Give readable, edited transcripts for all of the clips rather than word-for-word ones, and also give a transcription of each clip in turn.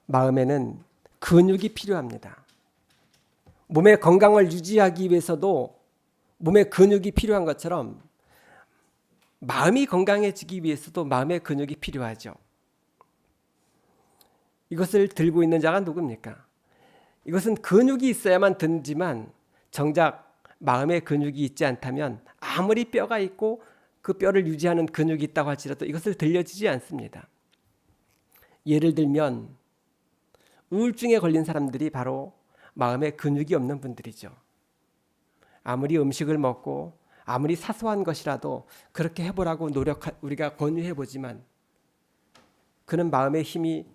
마음에는 근육이 필요합니다. 몸의 건강을 유지하기 위해서도 몸의 근육이 필요한 것처럼 마음이 건강해지기 위해서도 마음의 근육이 필요하죠. 이것을 들고 있는 자가 누굽니까? 이것은 근육이 있어야만 들지만 정작 마음의 근육이 있지 않다면 아무리 뼈가 있고 그 뼈를 유지하는 근육이 있다고 할지라도 이것을 들려지지 않습니다. 예를 들면 우울증에 걸린 사람들이 바로 마음에 근육이 없는 분들이죠. 아무리 음식을 먹고 아무리 사소한 것이라도 그렇게 해보라고 우리가 권유해보지만 그는 마음의 힘이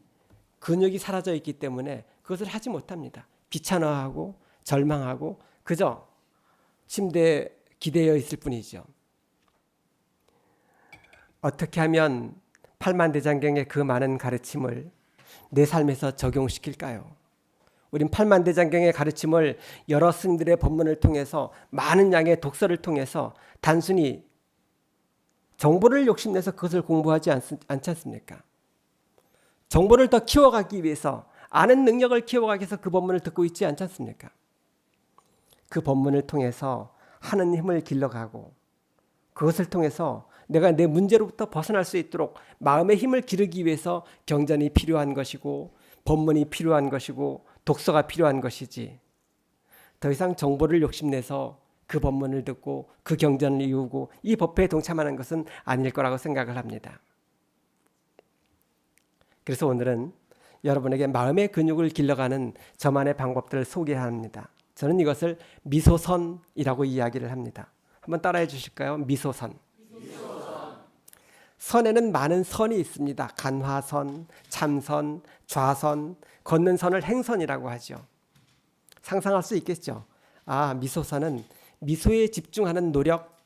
근육이 사라져 있기 때문에 그것을 하지 못합니다. 귀찮아하고 절망하고 그저 침대에 기대어 있을 뿐이죠. 어떻게 하면 팔만대장경의 그 많은 가르침을 내 삶에서 적용시킬까요? 우린 팔만대장경의 가르침을 여러 스님들의 법문을 통해서 많은 양의 독서를 통해서 단순히 정보를 욕심내서 그것을 공부하지 않지 않습니까? 정보를 더 키워가기 위해서 아는 능력을 키워가기 위해서 그 법문을 듣고 있지 않지 않습니까? 그 법문을 통해서 하는 힘을 길러가고 그것을 통해서 내가 내 문제로부터 벗어날 수 있도록 마음의 힘을 기르기 위해서 경전이 필요한 것이고 법문이 필요한 것이고 독서가 필요한 것이지 더 이상 정보를 욕심내서 그 법문을 듣고 그 경전을 이루고 이 법회에 동참하는 것은 아닐 거라고 생각을 합니다. 그래서 오늘은 여러분에게 마음의 근육을 길러가는 저만의 방법들을 소개합니다. 저는 이것을 미소선이라고 이야기를 합니다. 한번 따라해 주실까요? 미소선. 선에는 많은 선이 있습니다. 간화선, 참선, 좌선, 걷는 선을 행선이라고 하죠. 상상할 수 있겠죠. 미소선은 미소에 집중하는 노력,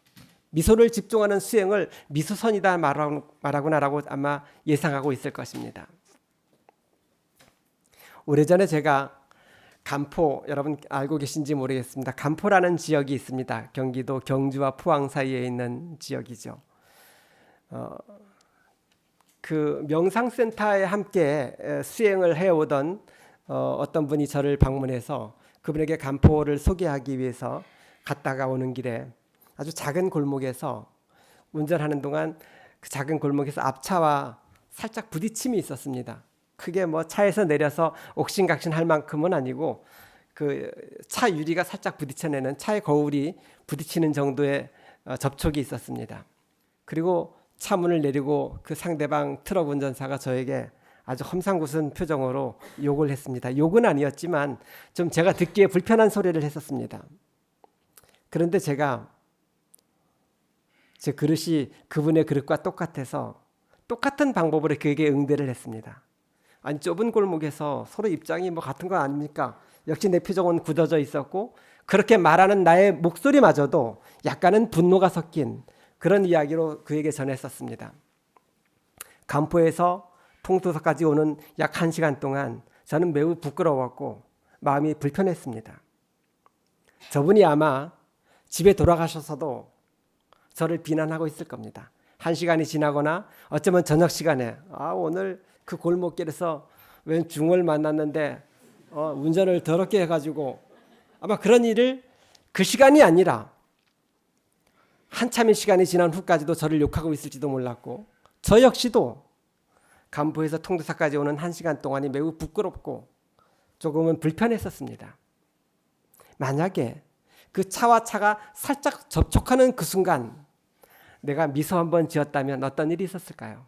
미소를 집중하는 수행을 미소선이다 말하구나라고 아마 예상하고 있을 것입니다. 오래전에 제가 간포, 여러분 알고 계신지 모르겠습니다. 간포라는 지역이 있습니다. 경기도 경주와 포항 사이에 있는 지역이죠. 그 명상센터에 함께 수행을 해오던 어떤 분이 저를 방문해서 그분에게 간포를 소개하기 위해서 갔다가 오는 길에 아주 작은 골목에서 운전하는 동안 그 작은 골목에서 앞차와 살짝 부딪힘이 있었습니다. 크게 뭐 차에서 내려서 옥신각신 할 만큼은 아니고 그 차 유리가 살짝 부딪혀내는 차의 거울이 부딪히는 정도의 접촉이 있었습니다. 그리고 차 문을 내리고 그 상대방 트럭 운전사가 저에게 아주 험상궂은 표정으로 욕을 했습니다. 욕은 아니었지만 좀 제가 듣기에 불편한 소리를 했었습니다. 그런데 제가 제 그릇이 그분의 그릇과 똑같아서 똑같은 방법으로 그에게 응대를 했습니다. 아니 좁은 골목에서 서로 입장이 뭐 같은 거 아닙니까? 역시 내 표정은 굳어져 있었고 그렇게 말하는 나의 목소리마저도 약간은 분노가 섞인 그런 이야기로 그에게 전했었습니다. 간포에서 통도서까지 오는 약 1시간 동안 저는 매우 부끄러웠고 마음이 불편했습니다. 저분이 아마 집에 돌아가셔서도 저를 비난하고 있을 겁니다. 1시간이 지나거나 어쩌면 저녁 시간에 오늘 그 골목길에서 웬 중을 만났는데 운전을 더럽게 해가지고 아마 그런 일을 그 시간이 아니라 한참의 시간이 지난 후까지도 저를 욕하고 있을지도 몰랐고 저 역시도 간포에서 통도사까지 오는 1시간 동안이 매우 부끄럽고 조금은 불편했었습니다. 만약에 그 차와 차가 살짝 접촉하는 그 순간 내가 미소 한번 지었다면 어떤 일이 있었을까요?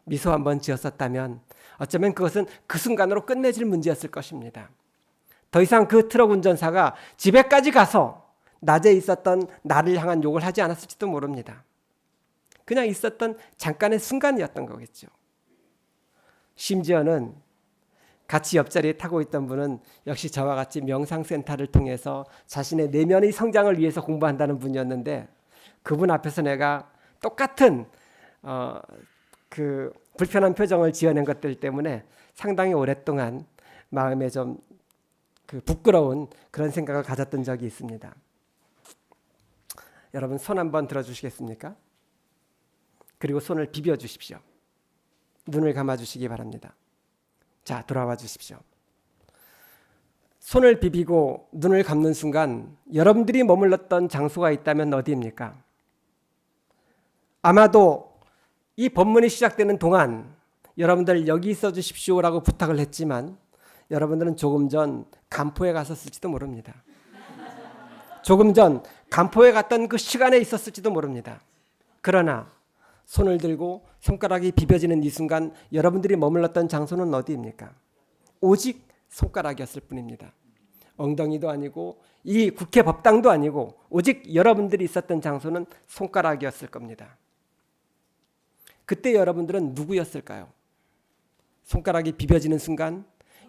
미소 한번 지었었다면 어쩌면 그것은 그 순간으로 끝내질 문제였을 것입니다. 더 이상 그 트럭 운전사가 집에까지 가서 낮에 있었던 나를 향한 욕을 하지 않았을지도 모릅니다. 그냥 있었던 잠깐의 순간이었던 거겠죠. 심지어는 같이 옆자리에 타고 있던 분은 역시 저와 같이 명상센터를 통해서 자신의 내면의 성장을 위해서 공부한다는 분이었는데 그분 앞에서 내가 똑같은 그 불편한 표정을 지어낸 것들 때문에 상당히 오랫동안 마음에 좀 그 부끄러운 그런 생각을 가졌던 적이 있습니다. 여러분 손 한번 들어주시겠습니까? 그리고 손을 비벼 주십시오. 눈을 감아주시기 바랍니다. 자, 돌아와 주십시오. 손을 비비고 눈을 감는 순간 여러분들이 머물렀던 장소가 있다면 어디입니까? 아마도 이 본문이 시작되는 동안 여러분들 여기 있어 주십시오라고 부탁을 했지만 여러분들은 조금 전 간포에 갔었을지도 모릅니다. 조금 전 간포에 갔던 그 시간에 있었을지도 모릅니다. 그러나 손을 들고 손가락이 비벼지는 이 순간 여러분들이 머물렀던 장소는 어디입니까? 오직 손가락이었을 뿐입니다. 엉덩이도 아니고 이 국회 법당도 아니고 오직 여러분들이 있었던 장소는 손가락이었을 겁니다. 그때 여러분들은 누구였을까요? 손가락이 비벼지는 순간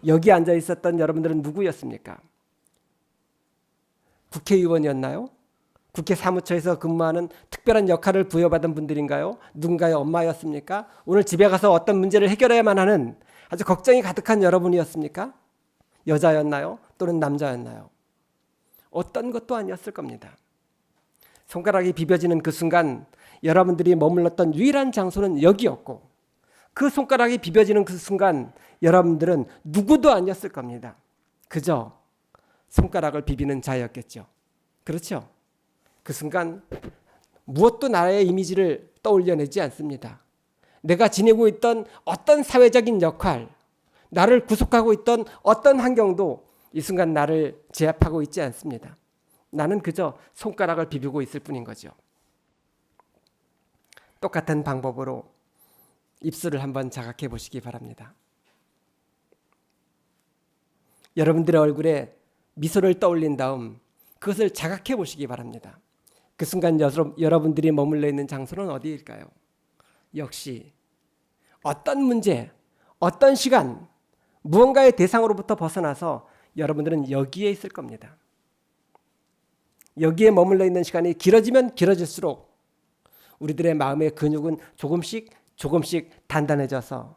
여기 앉아 있었던 여러분들은 누구였습니까? 국회의원이었나요? 국회 사무처에서 근무하는 특별한 역할을 부여받은 분들인가요? 누군가의 엄마였습니까? 오늘 집에 가서 어떤 문제를 해결해야만 하는 아주 걱정이 가득한 여러분이었습니까? 여자였나요? 또는 남자였나요? 어떤 것도 아니었을 겁니다. 손가락이 비벼지는 그 순간 여러분들이 머물렀던 유일한 장소는 여기였고 그 손가락이 비벼지는 그 순간 여러분들은 누구도 아니었을 겁니다. 그저 손가락을 비비는 자였겠죠. 그렇죠? 그 순간 무엇도 나의 이미지를 떠올려내지 않습니다. 내가 지니고 있던 어떤 사회적인 역할, 나를 구속하고 있던 어떤 환경도 이 순간 나를 제압하고 있지 않습니다. 나는 그저 손가락을 비비고 있을 뿐인 거죠. 똑같은 방법으로 입술을 한번 자각해 보시기 바랍니다. 여러분들의 얼굴에 미소를 떠올린 다음 그것을 자각해 보시기 바랍니다. 그 순간 여러분들이 머물러 있는 장소는 어디일까요? 역시 어떤 문제, 어떤 시간, 무언가의 대상으로부터 벗어나서 여러분들은 여기에 있을 겁니다. 여기에 머물러 있는 시간이 길어지면 길어질수록 우리들의 마음의 근육은 조금씩 단단해져서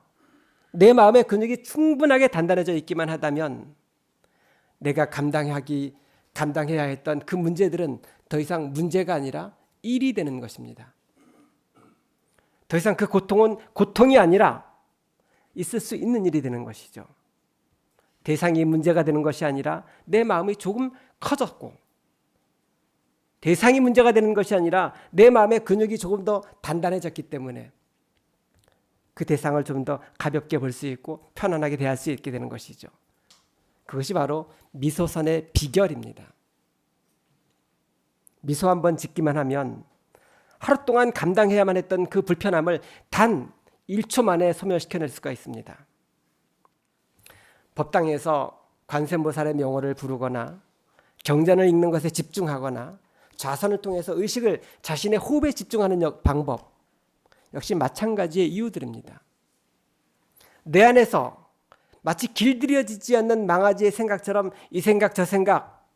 내 마음의 근육이 충분하게 단단해져 있기만 하다면 내가 감당해야 했던 그 문제들은 더 이상 문제가 아니라 일이 되는 것입니다. 더 이상 그 고통은 고통이 아니라 있을 수 있는 일이 되는 것이죠. 대상이 문제가 되는 것이 아니라 내 마음이 조금 커졌고 대상이 문제가 되는 것이 아니라 내 마음의 근육이 조금 더 단단해졌기 때문에 그 대상을 좀 더 가볍게 볼 수 있고 편안하게 대할 수 있게 되는 것이죠. 그것이 바로 미소선의 비결입니다. 미소 한번 짓기만 하면 하루 동안 감당해야만 했던 그 불편함을 단 1초 만에 소멸시켜낼 수가 있습니다. 법당에서 관세음보살의 명호를 부르거나 경전을 읽는 것에 집중하거나 좌선을 통해서 의식을 자신의 호흡에 집중하는 방법 역시 마찬가지의 이유들입니다. 내 안에서 마치 길들여지지 않는 망아지의 생각처럼 이 생각 저 생각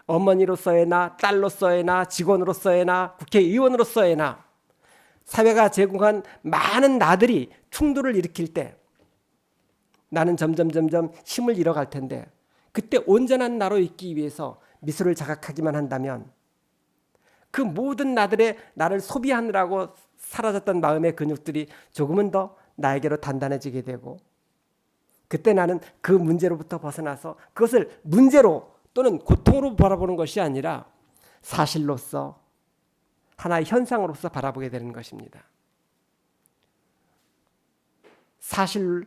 어머니로서의 나, 딸로서의 나, 직원으로서의 나, 국회의원으로서의 나 사회가 제공한 많은 나들이 충돌을 일으킬 때 나는 점점 힘을 잃어갈 텐데 그때 온전한 나로 있기 위해서 미소를 자각하기만 한다면 그 모든 나를 소비하느라고 사라졌던 마음의 근육들이 조금은 더 나에게로 단단해지게 되고 그때 나는 그 문제로부터 벗어나서 그것을 문제로 또는 고통으로 바라보는 것이 아니라 사실로서 하나의 현상으로서 바라보게 되는 것입니다. 사실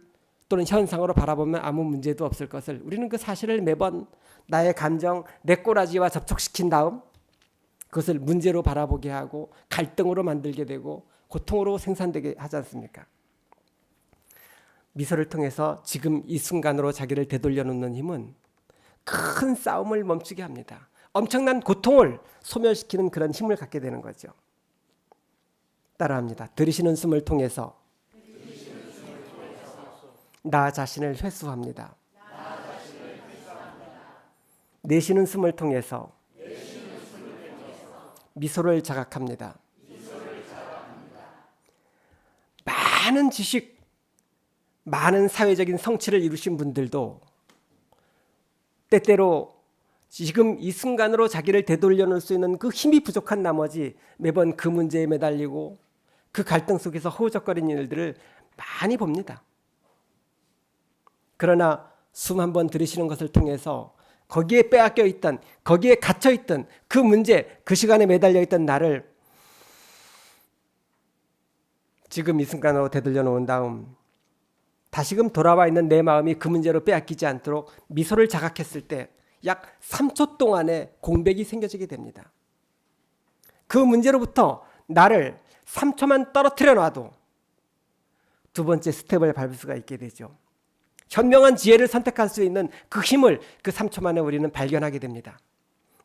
또는 현상으로 바라보면 아무 문제도 없을 것을 우리는 그 사실을 매번 나의 감정, 내 꼬라지와 접촉시킨 다음 그것을 문제로 바라보게 하고 갈등으로 만들게 되고 고통으로 생산되게 하지 않습니까? 미소를 통해서 지금 이 순간으로 자기를 되돌려 놓는 힘은 큰 싸움을 멈추게 합니다. 엄청난 고통을 소멸시키는 그런 힘을 갖게 되는 거죠. 따라합니다. 들이쉬는 숨을 통해서 나 자신을 회수합니다. 내쉬는 숨을 통해서 미소를 자각합니다. 많은 지식, 많은 사회적인 성취를 이루신 분들도 때때로 지금 이 순간으로 자기를 되돌려 놓을 수 있는 그 힘이 부족한 나머지 매번 그 문제에 매달리고 그 갈등 속에서 허우적거리는 일들을 많이 봅니다. 그러나 숨 한번 들이쉬는 것을 통해서 거기에 빼앗겨 있던, 거기에 갇혀 있던 그 문제, 그 시간에 매달려 있던 나를 지금 이 순간으로 되돌려 놓은 다음 다시금 돌아와 있는 내 마음이 그 문제로 빼앗기지 않도록 미소를 자각했을 때 약 3초 동안에 공백이 생겨지게 됩니다. 그 문제로부터 나를 3초만 떨어뜨려 놔도 두 번째 스텝을 밟을 수가 있게 되죠. 현명한 지혜를 선택할 수 있는 그 힘을 그 3초 만에 우리는 발견하게 됩니다.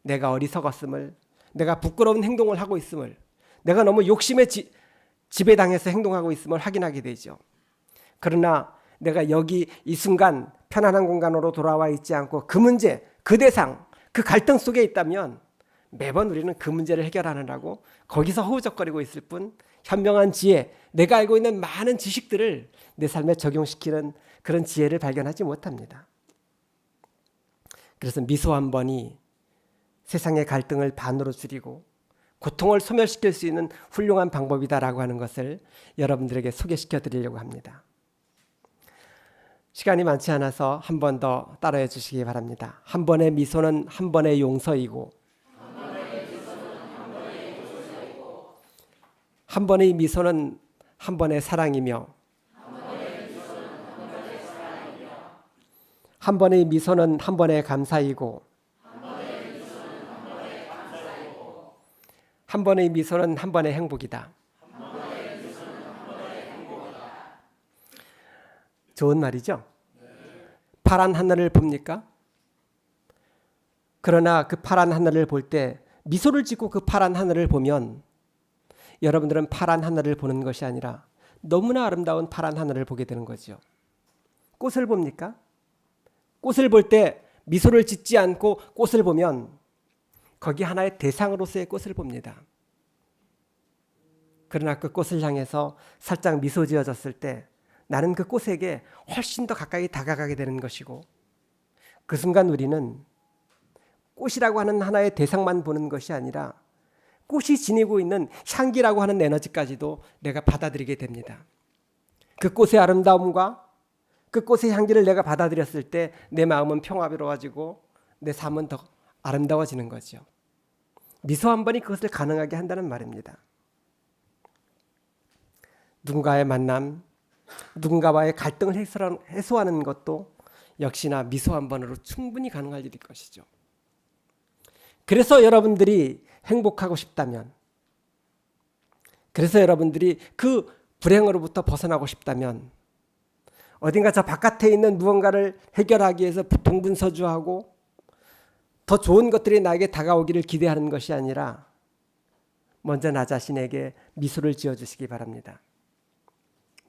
내가 어리석었음을, 내가 부끄러운 행동을 하고 있음을, 내가 너무 욕심에 지배당해서 행동하고 있음을 확인하게 되죠. 그러나 내가 여기 이 순간 편안한 공간으로 돌아와 있지 않고 그 문제, 그 대상, 그 갈등 속에 있다면 매번 우리는 그 문제를 해결하느라고 거기서 허우적거리고 있을 뿐 현명한 지혜, 내가 알고 있는 많은 지식들을 내 삶에 적용시키는 그런 지혜를 발견하지 못합니다. 그래서 미소 한 번이 세상의 갈등을 반으로 줄이고 고통을 소멸시킬 수 있는 훌륭한 방법이다라고 하는 것을 여러분들에게 소개시켜 드리려고 합니다. 시간이 많지 않아서 한 번 더 따라해 주시기 바랍니다. 한 번의 미소는 한 번의 용서이고, 한 번의 미소는 한 번의 사랑이며, 한 번의 미소는 한 번의 감사이고, 한 번의 미소는 한 번의 행복이다. 좋은 말이죠? 파란 하늘을 봅니까? 그러나 그 파란 하늘을 볼 때 미소를 짓고 그 파란 하늘을 보면 여러분들은 파란 하늘을 보는 것이 아니라 너무나 아름다운 파란 하늘을 보게 되는 거죠. 꽃을 봅니까? 꽃을 볼 때 미소를 짓지 않고 꽃을 보면 거기 하나의 대상으로서의 꽃을 봅니다. 그러나 그 꽃을 향해서 살짝 미소 지어졌을 때 나는 그 꽃에게 훨씬 더 가까이 다가가게 되는 것이고, 그 순간 우리는 꽃이라고 하는 하나의 대상만 보는 것이 아니라 꽃이 지니고 있는 향기라고 하는 에너지까지도 내가 받아들이게 됩니다. 그 꽃의 아름다움과 그 꽃의 향기를 내가 받아들였을 때 내 마음은 평화로워지고 내 삶은 더 아름다워지는 거죠. 미소 한 번이 그것을 가능하게 한다는 말입니다. 누군가의 만남, 누군가와의 갈등을 해소하는 것도 역시나 미소 한 번으로 충분히 가능할 일일 것이죠. 그래서 여러분들이 행복하고 싶다면, 그래서 여러분들이 그 불행으로부터 벗어나고 싶다면 어딘가 저 바깥에 있는 무언가를 해결하기 위해서 동분서주하고 더 좋은 것들이 나에게 다가오기를 기대하는 것이 아니라 먼저 나 자신에게 미소를 지어주시기 바랍니다.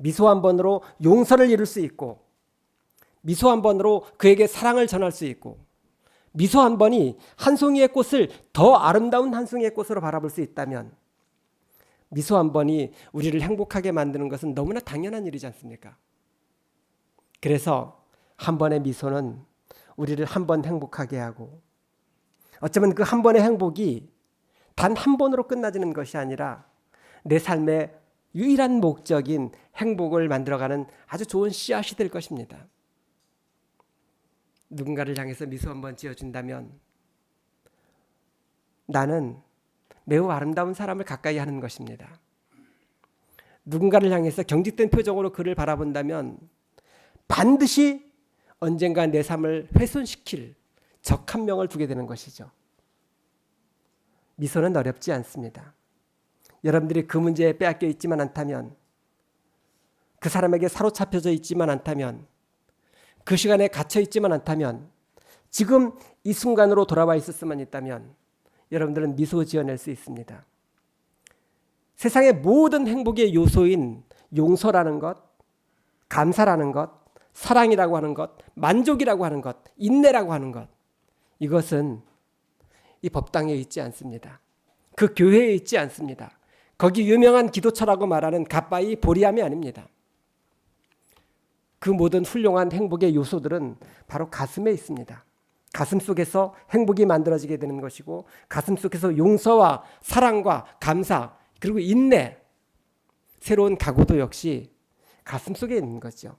미소 한 번으로 용서를 이룰 수 있고, 미소 한 번으로 그에게 사랑을 전할 수 있고, 미소 한 번이 한 송이의 꽃을 더 아름다운 한 송이의 꽃으로 바라볼 수 있다면 미소 한 번이 우리를 행복하게 만드는 것은 너무나 당연한 일이지 않습니까? 그래서 한 번의 미소는 우리를 한 번 행복하게 하고, 어쩌면 그 한 번의 행복이 단 한 번으로 끝나지는 것이 아니라 내 삶의 유일한 목적인 행복을 만들어가는 아주 좋은 씨앗이 될 것입니다. 누군가를 향해서 미소 한번 지어준다면 나는 매우 아름다운 사람을 가까이 하는 것입니다. 누군가를 향해서 경직된 표정으로 그를 바라본다면 반드시 언젠가 내 삶을 훼손시킬 적 한 명을 두게 되는 것이죠. 미소는 어렵지 않습니다. 여러분들이 그 문제에 빼앗겨 있지만 않다면, 그 사람에게 사로잡혀져 있지만 않다면, 그 시간에 갇혀 있지만 않다면, 지금 이 순간으로 돌아와 있었으면 있다면 여러분들은 미소 지어낼 수 있습니다. 세상의 모든 행복의 요소인 용서라는 것, 감사라는 것, 사랑이라고 하는 것, 만족이라고 하는 것, 인내라고 하는 것, 이것은 이 법당에 있지 않습니다. 그 교회에 있지 않습니다. 거기 유명한 기도처라고 말하는 갓바이 보리암이 아닙니다. 그 모든 훌륭한 행복의 요소들은 바로 가슴에 있습니다. 가슴 속에서 행복이 만들어지게 되는 것이고, 가슴 속에서 용서와 사랑과 감사, 그리고 인내, 새로운 각오도 역시 가슴 속에 있는 거죠.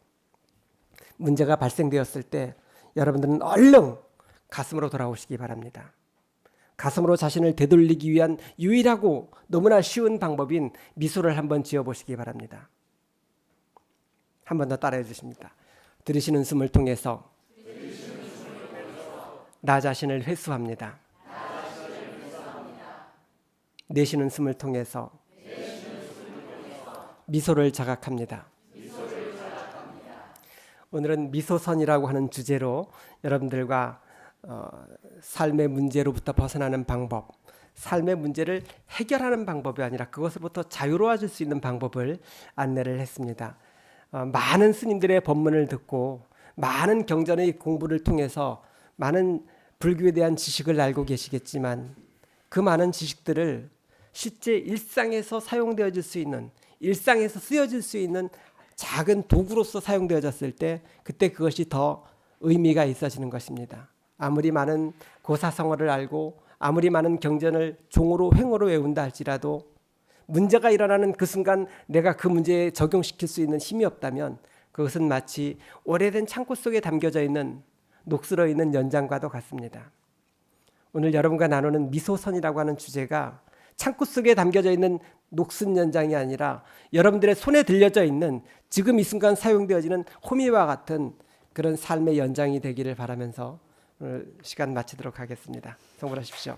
문제가 발생되었을 때 여러분들은 얼른 가슴으로 돌아오시기 바랍니다. 가슴으로 자신을 되돌리기 위한 유일하고 너무나 쉬운 방법인 미소를 한번 지어보시기 바랍니다. 한 번 더 따라해 주십니다. 들이쉬는 숨을 통해서 나 자신을 회수합니다. 내쉬는 숨을 통해서 미소를 자각합니다. 오늘은 미소선이라고 하는 주제로 여러분들과 삶의 문제로부터 벗어나는 방법, 삶의 문제를 해결하는 방법이 아니라 그것으로부터 자유로워질 수 있는 방법을 안내를 했습니다. 많은 스님들의 법문을 듣고 많은 경전의 공부를 통해서 많은 불교에 대한 지식을 알고 계시겠지만 그 많은 지식들을 실제 일상에서 사용되어질 수 있는, 일상에서 쓰여질 수 있는 작은 도구로서 사용되어졌을 때 그때 그것이 더 의미가 있어지는 것입니다. 아무리 많은 고사성어를 알고 아무리 많은 경전을 종으로 횡어로 외운다 할지라도 문제가 일어나는 그 순간 내가 그 문제에 적용시킬 수 있는 힘이 없다면 그것은 마치 오래된 창고 속에 담겨져 있는 녹슬어 있는 연장과도 같습니다. 오늘 여러분과 나누는 미소선이라고 하는 주제가 창고 속에 담겨져 있는 녹슨 연장이 아니라 여러분들의 손에 들려져 있는 지금 이 순간 사용되어지는 호미와 같은 그런 삶의 연장이 되기를 바라면서 오늘 시간 마치도록 하겠습니다. 성불하십시오.